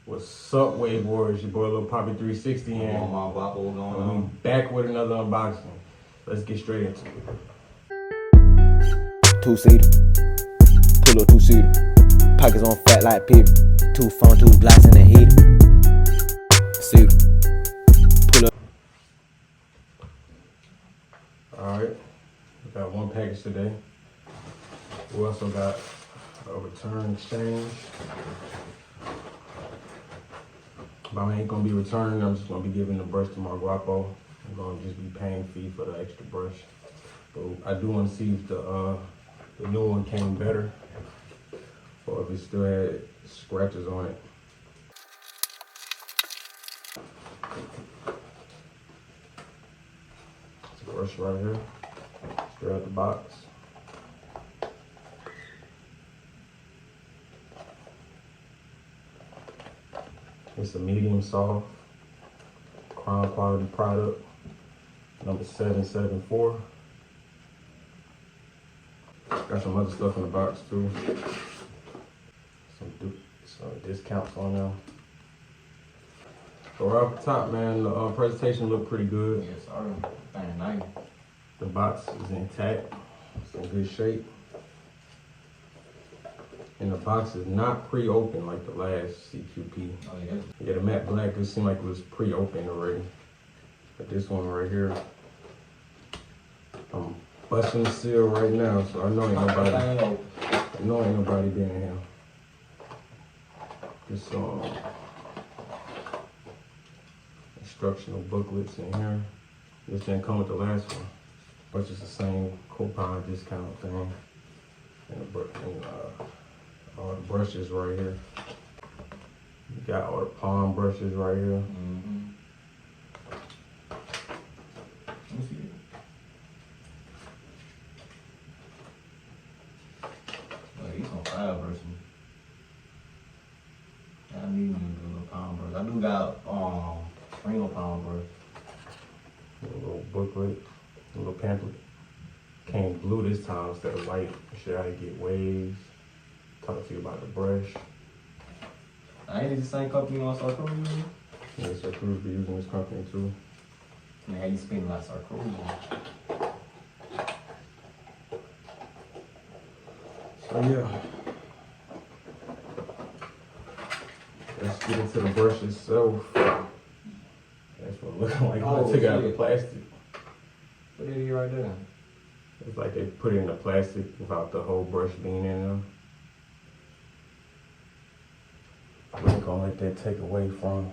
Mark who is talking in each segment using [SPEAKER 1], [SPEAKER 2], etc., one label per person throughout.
[SPEAKER 1] What's up, Wave Warriors? Your boy Lil Poppy 360 and we back with another unboxing. Let's get straight into it.
[SPEAKER 2] Two-seater, pull up two-seater, pockets on fat like pivot, 2 phone, 2 blocks in the heater. Seater, pull up.
[SPEAKER 1] Alright, we got one package today. We also got a return exchange. But I ain't gonna be returning, I'm just gonna be giving the brush to my guapo. I'm gonna just be paying fee for the extra brush. But I do wanna see if the new one came better or if it still had scratches on it. It's a brush right here, straight out the box. It's a medium soft, crown quality product, number 774. Got some other stuff in the box too. Some discounts on them. So right off the top, man, the presentation looked pretty good.
[SPEAKER 2] Yes, sorry, thing nice.
[SPEAKER 1] The box is intact, it's in good shape. And the box is not pre-opened like the last CQP.
[SPEAKER 2] Oh yeah?
[SPEAKER 1] Yeah, the matte black, it seemed like it was pre-opened already. But this one right here, I'm busting the seal right now, so I know ain't nobody been in here. Just instructional booklets in here. This didn't come with the last one, but it's the same coupon discount thing. And all the brushes right here. You got all the palm brushes right here.
[SPEAKER 2] Mm-hmm. Let me see it. Oh, he's on fire brush. I need a little palm brush. I do got real palm brush.
[SPEAKER 1] A little booklet, a little pamphlet. Came blue this time instead of white. Show you how to get waves. Talk to you about the brush.
[SPEAKER 2] I ain't the same company on Sarkozy.
[SPEAKER 1] Yeah, Sarkozy be using this company too.
[SPEAKER 2] Man, how you spend like Sarkozy?
[SPEAKER 1] So yeah. Let's get into the brush itself. That's what it looks like.
[SPEAKER 2] Oh,
[SPEAKER 1] I took out the plastic.
[SPEAKER 2] What is it right there?
[SPEAKER 1] It's like they put it in the plastic without the whole brush being in them. We ain't gonna let that take away from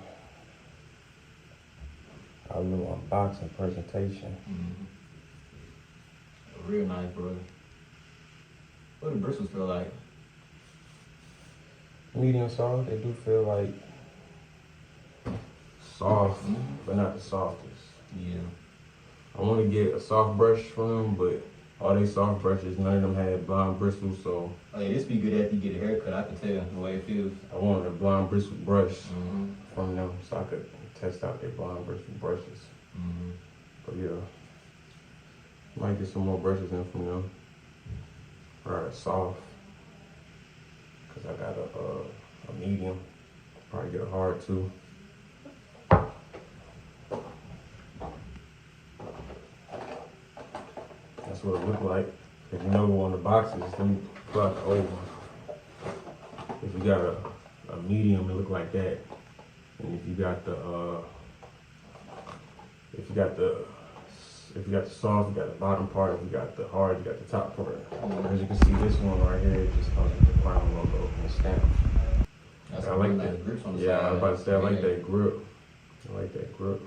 [SPEAKER 1] our little unboxing presentation.
[SPEAKER 2] Mm-hmm. Real nice, brother. What do bristles feel like?
[SPEAKER 1] Medium soft, they do feel like soft, but not the softest.
[SPEAKER 2] Yeah.
[SPEAKER 1] I want to get a soft brush from them, but all they soft brushes, none of them had blonde bristles, so.
[SPEAKER 2] Oh yeah, this be good after you get a haircut. I can tell the way it feels.
[SPEAKER 1] I wanted a blonde bristle brush from them so I could test out their blonde bristle brushes.
[SPEAKER 2] Mm-hmm.
[SPEAKER 1] But yeah, might get some more brushes in from them. Alright, soft. Cause I got a medium. Probably get a hard too. That's what it looked like. If you know on the boxes, then pull out the old one. If you got a medium, it look like that. And if you got the soft, you got the bottom part. If you got the hard, you got the top part. As you can see, this one right here, it just comes with the crown logo and the stamp.
[SPEAKER 2] That's
[SPEAKER 1] I like that.
[SPEAKER 2] Grips on the
[SPEAKER 1] Yeah,
[SPEAKER 2] side.
[SPEAKER 1] I was about to say I like that grip. I like that grip.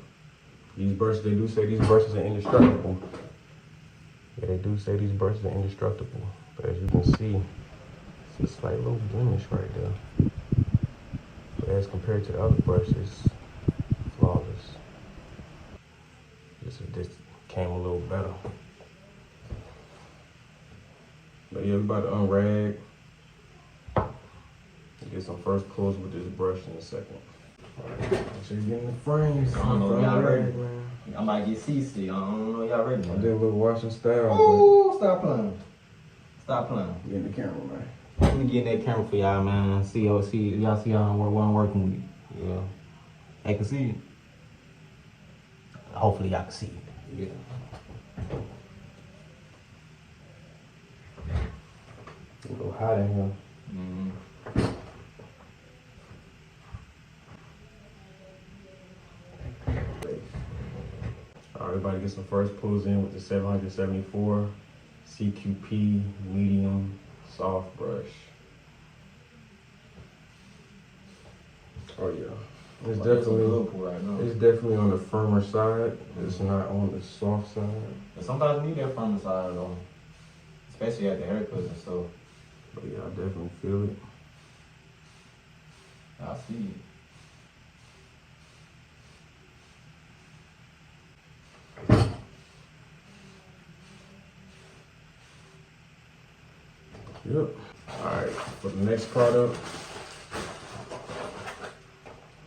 [SPEAKER 1] These brushes, they do say these brushes are indestructible. Yeah, they do say these brushes are indestructible. But as you can see, it's a slight little blemish right there. But as compared to the other brushes, flawless. This came a little better. But yeah, we about to unrag. Get some first close with this brush in a second. Alright, make sure you get in the frames.
[SPEAKER 2] I don't know if y'all ready.
[SPEAKER 1] Man.
[SPEAKER 2] I might get seasick. I don't know if y'all ready.
[SPEAKER 1] I did a little washing style.
[SPEAKER 2] Oh, stop playing. Stop playing.
[SPEAKER 1] Get in the camera, man.
[SPEAKER 2] Let me get in that camera for y'all, man. See y'all what I'm working with.
[SPEAKER 1] Yeah. I can see it.
[SPEAKER 2] Hopefully y'all can see it.
[SPEAKER 1] Yeah. It's a little hot in here.
[SPEAKER 3] Mm-hmm.
[SPEAKER 1] Everybody gets some first pulls in with the 774 CQP medium soft brush. Oh yeah, it's definitely on the firmer side. It's not on the soft side.
[SPEAKER 3] And sometimes you need that firmer side though, especially at the haircuts and stuff.
[SPEAKER 1] But yeah, I definitely feel it.
[SPEAKER 3] I see it.
[SPEAKER 1] Yep. Alright, for the next product,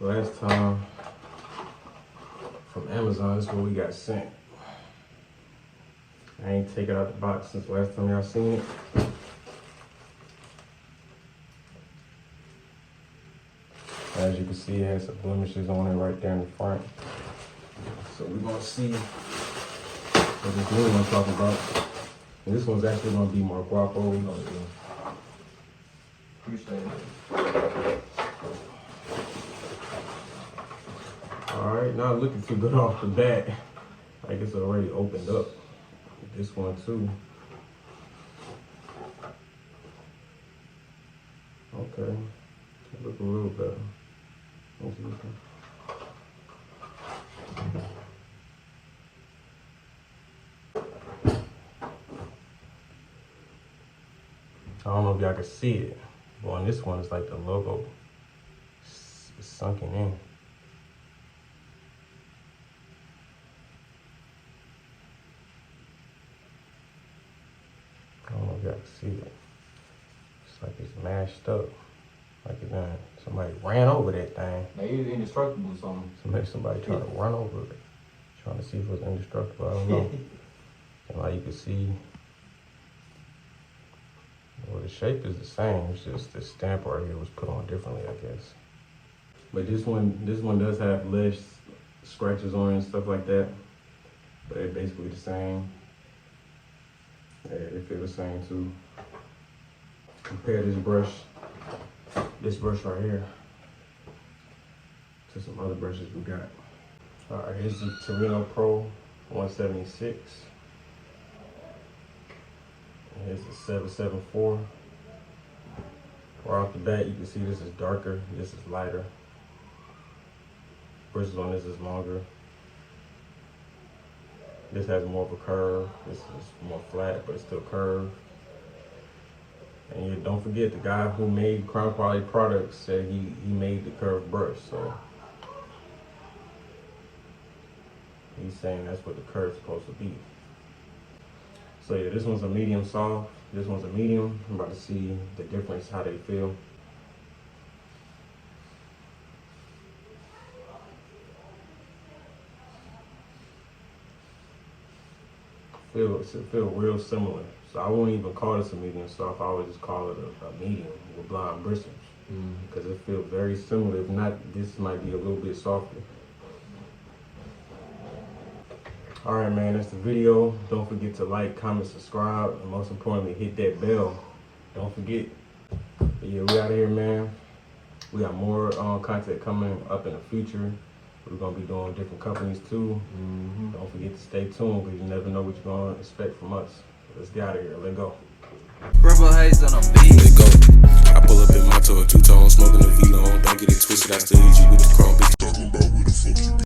[SPEAKER 1] last time from Amazon, this is what we got sent. I ain't take it out the box since last time y'all seen it. As you can see, it has some blemishes on it right there in the front. So we're gonna see what this new one I'm talking about. And this one's actually gonna be more guapo.
[SPEAKER 3] Appreciate it.
[SPEAKER 1] Alright, not looking too good off the bat. Like it's already opened up. This one too. Okay, look a little better. I don't know if y'all can see it, but on this one, it's like the logo is sunken in. I don't know if y'all can see it. It's like it's mashed up. Like it done, somebody ran over that thing.
[SPEAKER 3] They is indestructible or something.
[SPEAKER 1] Somebody tried to run over it. Trying to see if it was indestructible, I don't know. And like you can see, well, the shape is the same. It's just the stamp right here was put on differently, I guess. But this one does have less scratches on it and stuff like that. But they're basically the same. Yeah, they feel the same too. Compare this brush right here to some other brushes we got. All right, here's the Torino Pro 176. And here's the 774. Right off the bat, you can see this is darker, this is lighter. Bristles on this is longer. This has more of a curve. This is more flat, but it's still curved. And you don't forget, the guy who made Crown Quality products said he made the curved brush, so he's saying that's what the curve's supposed to be. So yeah, this one's a medium soft, this one's a medium. I'm about to see the difference, how they feel. Feel real similar. So I won't even call this a medium soft. I would just call it a medium with blonde bristles, because it feels very similar. If not, this might be a little bit softer. All right, man, that's the video. Don't forget to like, comment, subscribe, and most importantly, hit that bell. Don't forget. But yeah, we out of here, man. We got more content coming up in the future. We're gonna be doing different companies too. Don't forget to stay tuned, because you never know what you're gonna expect from us. Let's get out of here. Let's go.
[SPEAKER 4] Purple haze on a beat.
[SPEAKER 5] Let go. I pull up in my tour, two-tone, smoking the V-Long. Don't get it twisted, I still hit you with the chrome. Bitch, talking about where the fuck you